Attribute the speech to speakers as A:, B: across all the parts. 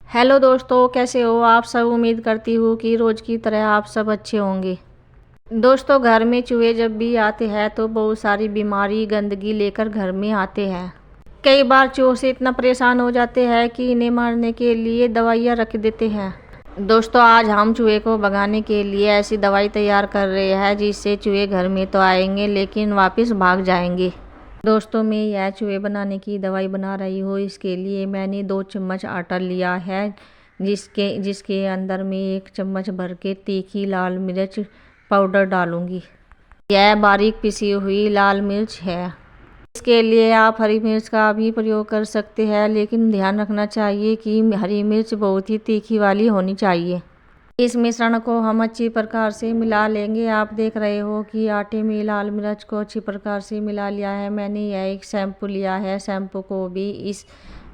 A: Hello दोस्तों, कैसे हो आप सब। उम्मीद करती हूँ कि रोज़ की तरह आप सब अच्छे होंगे। दोस्तों, घर में चूहे जब भी आते हैं तो बहुत सारी बीमारी गंदगी लेकर घर में आते हैं। कई बार चूहों से इतना परेशान हो जाते हैं कि इन्हें मारने के लिए दवाइयाँ रख देते हैं। दोस्तों, आज हम चूहे को भगाने के लिए ऐसी दवाई तैयार कर रहे हैं जिससे चूहे घर में तो आएंगे लेकिन वापस भाग जाएंगे। दोस्तों, मैं यह चूहे बनाने की दवाई बना रही हूँ। इसके लिए मैंने 2 चम्मच आटा लिया है जिसके अंदर मैं 1 चम्मच भर के तीखी लाल मिर्च पाउडर डालूंगी। यह बारीक पिसी हुई लाल मिर्च है। इसके लिए आप हरी मिर्च का भी प्रयोग कर सकते हैं, लेकिन ध्यान रखना चाहिए कि हरी मिर्च बहुत ही तीखी वाली होनी चाहिए। इस मिश्रण को हम अच्छी प्रकार से मिला लेंगे। आप देख रहे हो कि आटे में लाल मिर्च को अच्छी प्रकार से मिला लिया है। मैंने यह एक शैम्पू लिया है। शैम्पू को भी इस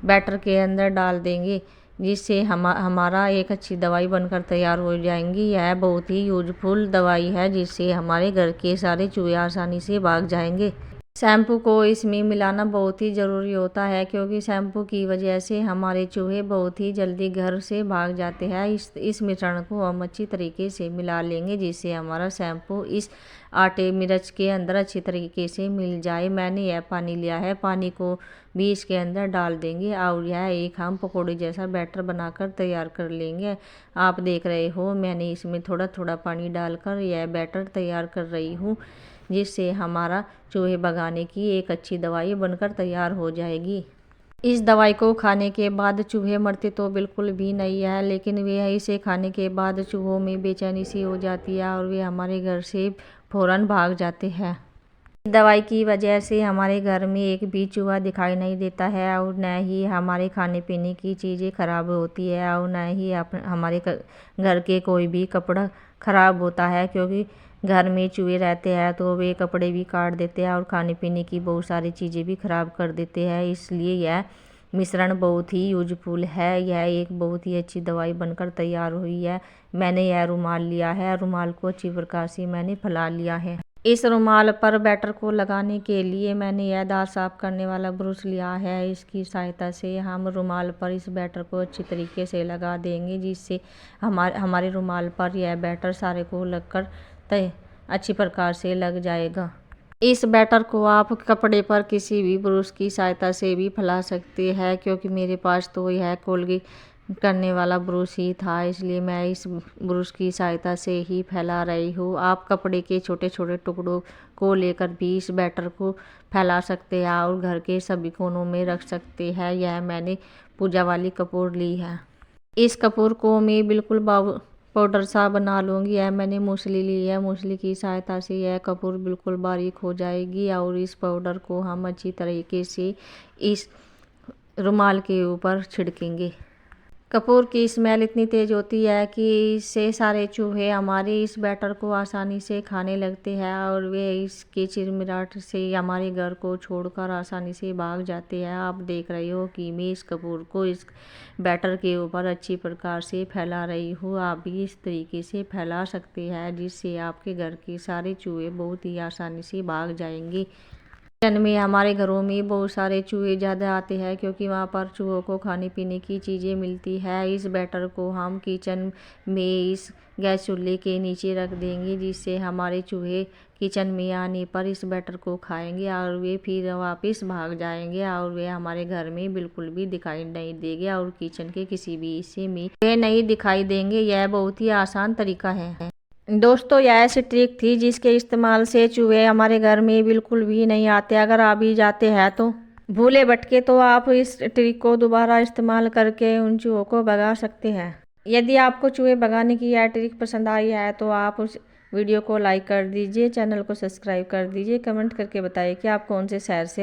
A: बैटर के अंदर डाल देंगे जिससे हमारा एक अच्छी दवाई बनकर तैयार हो जाएंगी। यह बहुत ही यूजफुल दवाई है जिससे हमारे घर के सारे चूहे आसानी से भाग जाएंगे। शैम्पू को इसमें मिलाना बहुत ही ज़रूरी होता है क्योंकि शैम्पू की वजह से हमारे चूहे बहुत ही जल्दी घर से भाग जाते हैं। इस मिश्रण को हम अच्छी तरीके से मिला लेंगे जिससे हमारा शैम्पू इस आटे मिर्च के अंदर अच्छी तरीके से मिल जाए। मैंने यह पानी लिया है, पानी को भी इसके अंदर डाल देंगे और यह एक हम पकौड़े जैसा बैटर बनाकर तैयार कर लेंगे। आप देख रहे हो मैंने इसमें थोड़ा थोड़ा पानी डालकर यह बैटर तैयार कर रही हूँ जिससे हमारा चूहे भगाने की एक अच्छी दवाई बनकर तैयार हो जाएगी। इस दवाई को खाने के बाद चूहे मरते तो बिल्कुल भी नहीं है, लेकिन वे इसे खाने के बाद चूहों में बेचैनी सी हो जाती है और वे हमारे घर से फौरन भाग जाते हैं। इस दवाई की वजह से हमारे घर में एक भी चूहा दिखाई नहीं देता है और न ही हमारे खाने पीने की चीज़ें खराब होती है और न ही हमारे घर के कोई भी कपड़ा खराब होता है, क्योंकि घर में चूहे रहते हैं तो वे कपड़े भी काट देते हैं और खाने पीने की बहुत सारी चीज़ें भी खराब कर देते हैं। इसलिए यह मिश्रण बहुत ही यूजफुल है। यह एक बहुत ही अच्छी दवाई बनकर तैयार हुई है। मैंने यह रुमाल लिया है, रुमाल को अच्छी प्रकार से मैंने फैला लिया है। इस रुमाल पर बैटर को लगाने के लिए मैंने यह दांत साफ करने वाला ब्रश लिया है। इसकी सहायता से हम रुमाल पर इस बैटर को अच्छी तरीके से लगा देंगे जिससे हमारे रुमाल पर यह बैटर सारे को लगकर अच्छी प्रकार से लग जाएगा। इस बैटर को आप कपड़े पर किसी भी ब्रश की सहायता से भी फैला सकते हैं, क्योंकि मेरे पास तो यह कोल्गेट करने वाला ब्रश ही था, इसलिए मैं इस ब्रश की सहायता से ही फैला रही हूँ। आप कपड़े के छोटे छोटे टुकड़ों को लेकर भी इस बैटर को फैला सकते हैं और घर के सभी कोनों में रख सकते हैं। यह मैंने पूजा वाली कपूर ली है। इस कपूर को मैं बिल्कुल पाउडर सा बना लूँगी। यह मैंने मूसली ली है, मूसली की सहायता से यह कपूर बिल्कुल बारीक हो जाएगी और इस पाउडर को हम अच्छी तरीके से इस रुमाल के ऊपर छिड़केंगे। कपूर की स्मेल इतनी तेज़ होती है कि इससे सारे चूहे हमारे इस बैटर को आसानी से खाने लगते हैं और वे इसके चिरमिराट से हमारे घर को छोड़कर आसानी से भाग जाते हैं। आप देख रहे हो कि मैं इस कपूर को इस बैटर के ऊपर अच्छी प्रकार से फैला रही हूँ। आप भी इस तरीके से फैला सकते हैं जिससे आपके घर के सारे चूहे बहुत ही आसानी से भाग जाएंगे। किचन में हमारे घरों में बहुत सारे चूहे ज़्यादा आते हैं क्योंकि वहाँ पर चूहों को खाने पीने की चीज़ें मिलती है। इस बैटर को हम किचन में इस गैस चूल्हे के नीचे रख देंगे जिससे हमारे चूहे किचन में आने पर इस बैटर को खाएंगे और वे फिर वापस भाग जाएंगे और वे हमारे घर में बिल्कुल भी दिखाई नहीं देंगे और किचन के किसी भी हिस्से में वे नहीं दिखाई देंगे। यह बहुत ही आसान तरीका है। दोस्तों, यह ऐसी ट्रिक थी जिसके इस्तेमाल से चूहे हमारे घर में बिल्कुल भी नहीं आते। अगर आ भी जाते हैं तो भूले भटके तो आप इस ट्रिक को दोबारा इस्तेमाल करके उन चूहों को भगा सकते हैं। यदि आपको चूहे भगाने की यह ट्रिक पसंद आई है तो आप उस वीडियो को लाइक कर दीजिए, चैनल को सब्सक्राइब कर दीजिए, कमेंट करके बताइए कि आप कौन से शहर से हो।